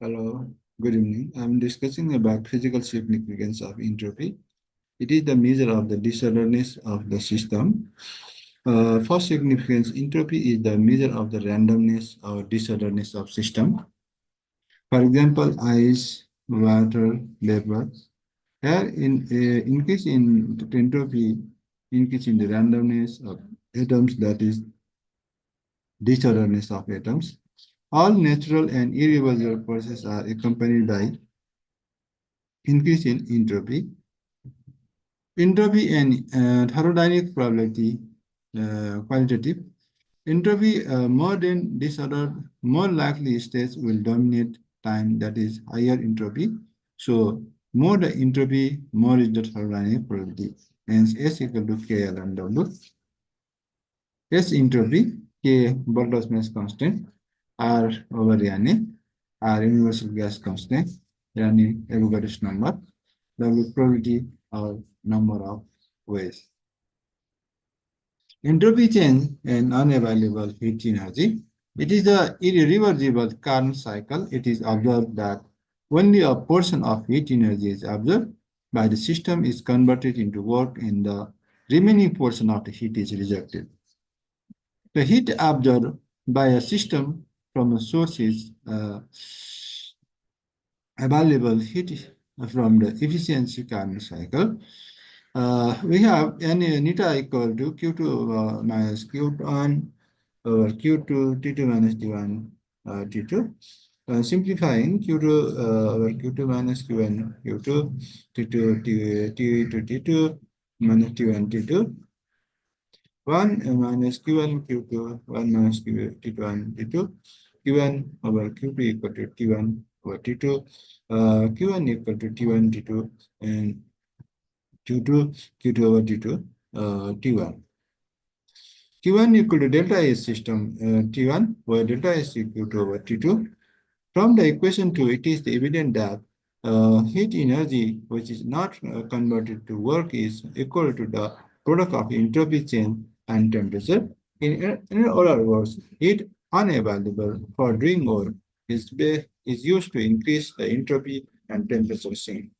Hello, good evening. I'm discussing about physical significance of entropy. It is the measure of the disorderliness of the system. For significance, entropy is the measure of the randomness or disorderliness of system. For example, ice, water, vapor. Here, increase in entropy, increase in the randomness of atoms, that is disorderliness of atoms. All natural and irreversible processes are accompanied by increase in entropy. Entropy and thermodynamic probability qualitative. Entropy more than disorder, more likely states will dominate time, that is higher entropy. So more the entropy, more is the thermodynamic probability. Hence S equal to K ln W. S entropy, K Boltzmann constant, R over N, R universal gas constant, N Avogadro's number, W probability or number of ways. Entropy change and unavailable heat energy. It is a irreversible current cycle. It is observed that only a portion of heat energy is absorbed by the system is converted into work and the remaining portion of the heat is rejected. The heat absorbed by a system from a source is available heat from the efficiency current cycle. We have N neta equal to Q2 minus Q1 over Q2 T2 minus T1 T2. Simplifying Q2 over Q2 minus Q1 Q2 T2 T2 T2 minus T1 T2. 1 minus Q1 Q2 1 minus T1 T2 Q1 over Q2 equal to T1 over T2 Q1 equal to T1 T2 and Q2 over T2 T1. Q1 equal to delta S system T1 where delta S equal to over T2. From the equation 2, it is evident that heat energy which is not converted to work is equal to the product of entropy change and temperature. In other words, heat unavailable for doing work is used to increase the entropy and temperature change.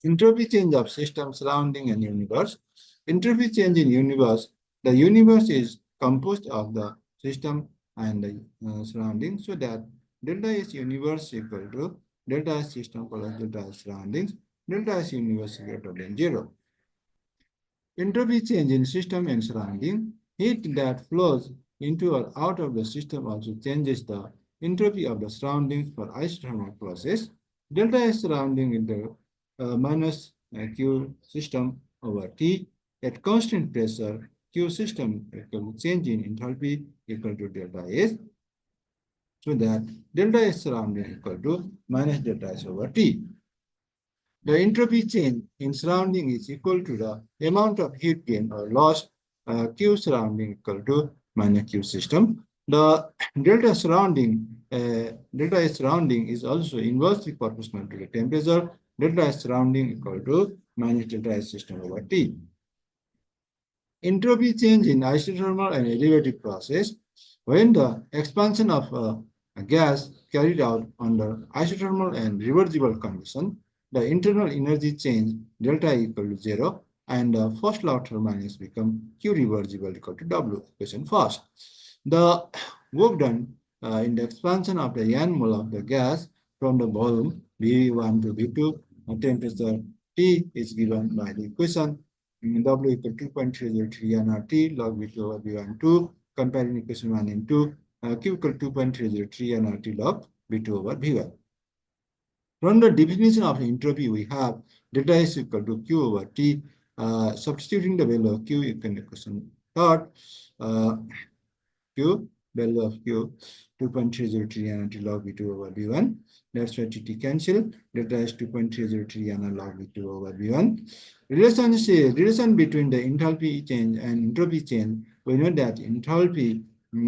Entropy change of system surrounding and universe. Entropy change in universe. The universe is composed of the system and the surrounding, so that delta S universe equal to delta S system plus delta S surroundings, delta S universe greater than 0. Entropy change in system and surrounding. Heat that flows into or out of the system also changes the entropy of the surroundings for isothermal process. Delta S surrounding into minus Q system over T at constant pressure. Q system equal to change in enthalpy equal to delta S, so that delta S surrounding equal to minus delta S over T. The entropy change in surrounding is equal to the amount of heat gain or loss Q surrounding equal to minus Q system. The delta S surrounding is also inversely proportional to the temperature. Delta S surrounding equal to minus delta S system over T. Entropy change in isothermal and adiabatic process. When the expansion of a gas carried out under isothermal and reversible condition, the internal energy change delta equal to 0 and the first law of thermodynamics become Q reversible equal to W. Question first. The work done in the expansion of the N mole of the gas from the volume V1 to V2, temperature T is given by the equation W equal to 2.303 nRT log V2 over V1 2, comparing equation 1 and 2, Q equal to 2.303 nRT log V2 over V1. From the definition of entropy, we have delta S equal to Q over T. Substituting the value of Q, you can equation third. Q, value of Q, 2.303 nRT log V2 over V1. That's why TT cancel. Delta S 2.303 nR log V2 over V1. Relation between the enthalpy change and entropy change. We know that enthalpy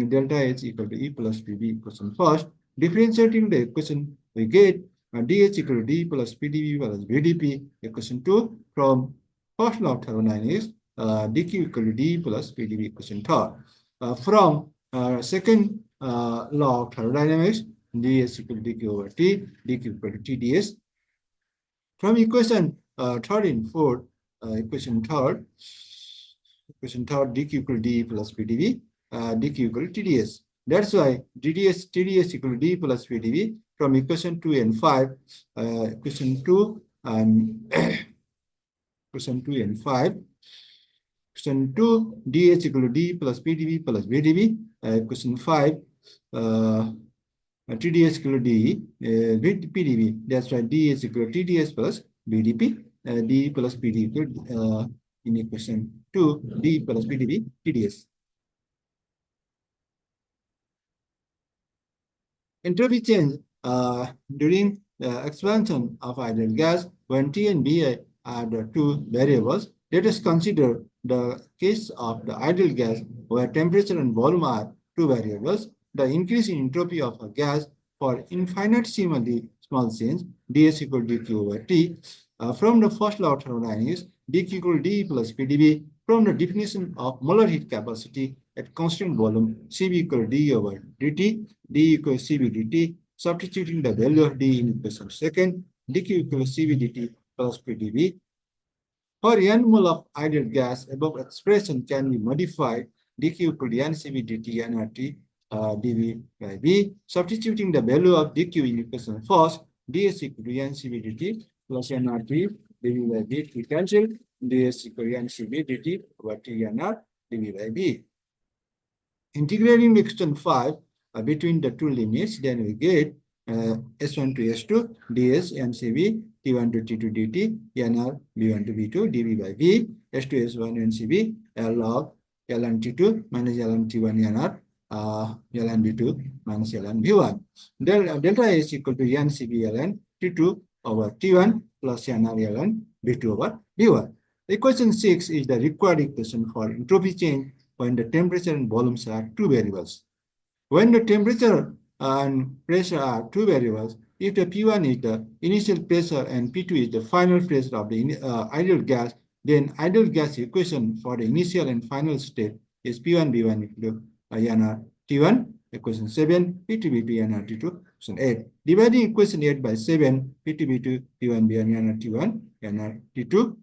delta H equal to E plus PV equation first. Differentiating the equation, we get dH equal to D plus PdV plus VdP equation 2 from first law of thermodynamics, dQ equal to D plus PdV equation third. From second law of thermodynamics, ds equal to dq over t, dq equal to tds. From equation third and fourth, equation third, dq equal to d plus pdv, dq equal to tds. That's why TDS equal to d plus pdv. From equation 2 and 5, equation 2 and question 2 and 5. Question 2, dh equal to d plus pdv plus vdv. Question 5, TDS equal to d with pdv. That's why d is equal to TDS plus bdp. D plus pd equal in equation 2, d plus pdv, TDS. Entropy change during the expansion of ideal gas when T and B are the two variables. Let us consider the case of the ideal gas where temperature and volume are two variables. The increase in entropy of a gas for infinitesimally small change, ds equal to dq over t. From the first law of thermodynamics, dq equal to d plus pdv. From the definition of molar heat capacity at constant volume, cv equal to d over dt, d equals cv dt. Substituting the value of d in equation second, dq equals cv dt plus pdv. For n mole of ideal gas, above expression can be modified dq equal to ncv dt nRT dv by v. Substituting the value of dq in equation first, ds equal to ncv dt plus nRT dv by v. We cancel ds equal to ncv dt over t nr dv by v. Integrating the equation 5 between the two limits, then we get S1 to S2 ds ncv t1 to t2 dt nr b1 to b2 dv by v. S2 S1 ncv log ln t2 minus ln t1 nr ln b2 minus ln v1. Delta S equal to ncv ln t2 over t1 plus nr ln b2 over v1. Equation 6 is the required equation for entropy change when the temperature and volumes are two variables. When the temperature and pressure are two variables, if the P1 is the initial pressure and P2 is the final pressure of the ideal gas, then ideal gas equation for the initial and final state is P1 B1 equal to nR T1, equation 7, P2 B2 nR T2, equation 8. Dividing equation 8 by 7, P2 B2 P1 B1 nR T1, nR T2,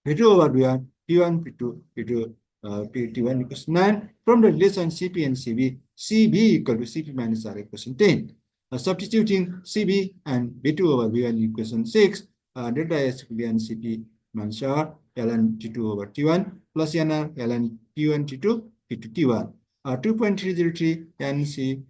P2 over B1, P1, P2, P2, P1 equals 9. From the relation Cp and Cv, Cb equal to Cp minus R equation 10. Substituting Cb and B2 over B1 equation 6, delta S equal to Cp minus R ln T2 over T1 plus nr ln P1 T2 P2 T1. 2.303 Nc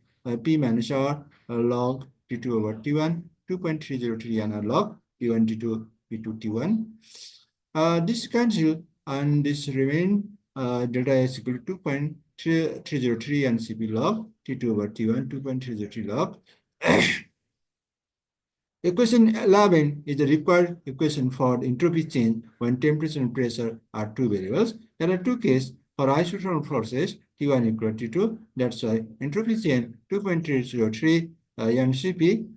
P minus R log T2 over T1, 2.303 nr log P1 T2 P2 T1. This cancel and this remain delta S equal to 2.303 and Cp log T2 over T1, 2.303 log. Equation 11 is the required equation for entropy change when temperature and pressure are two variables. There are two cases for isothermal process, T1 equal to T2. That's why entropy change 2.303 mCp.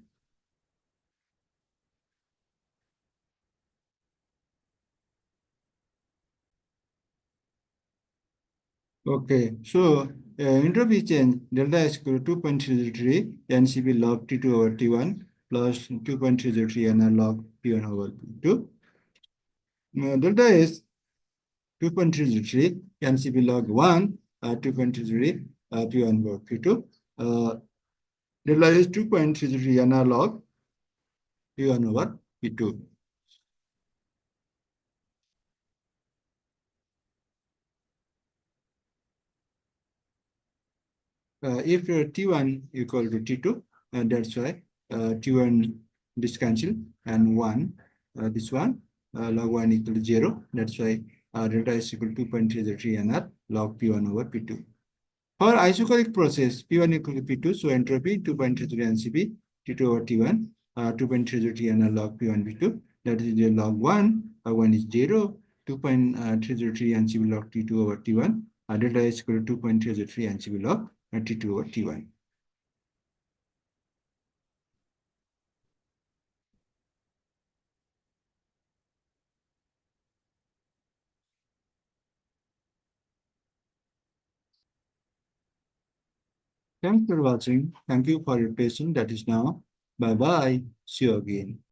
Okay, so entropy change delta is equal to 2.303 Ncp log T2 over T1 plus 2.303 nr log P1 over P2. Delta is 2.303 Ncp log 1, 2.33 P1 over P2. Delta is 2.33 nr log P1 over P2. If T1 equal to T2, that's why T1 this cancel and 1, this one, log 1 equal to 0. That's why delta is equal to 2.303 nr log P1 over P2. For isochronic process, P1 equal to P2, so entropy 2.33 Ncp, T2 over T1, 2.303 nr log P1 P2. That is the log 1, 1 is 0, 2.303 Ncp log T2 over T1. Delta is equal to 2.303 Ncp log T2 over T1. Thanks for watching. Thank you for your patience. That is now. Bye bye. See you again.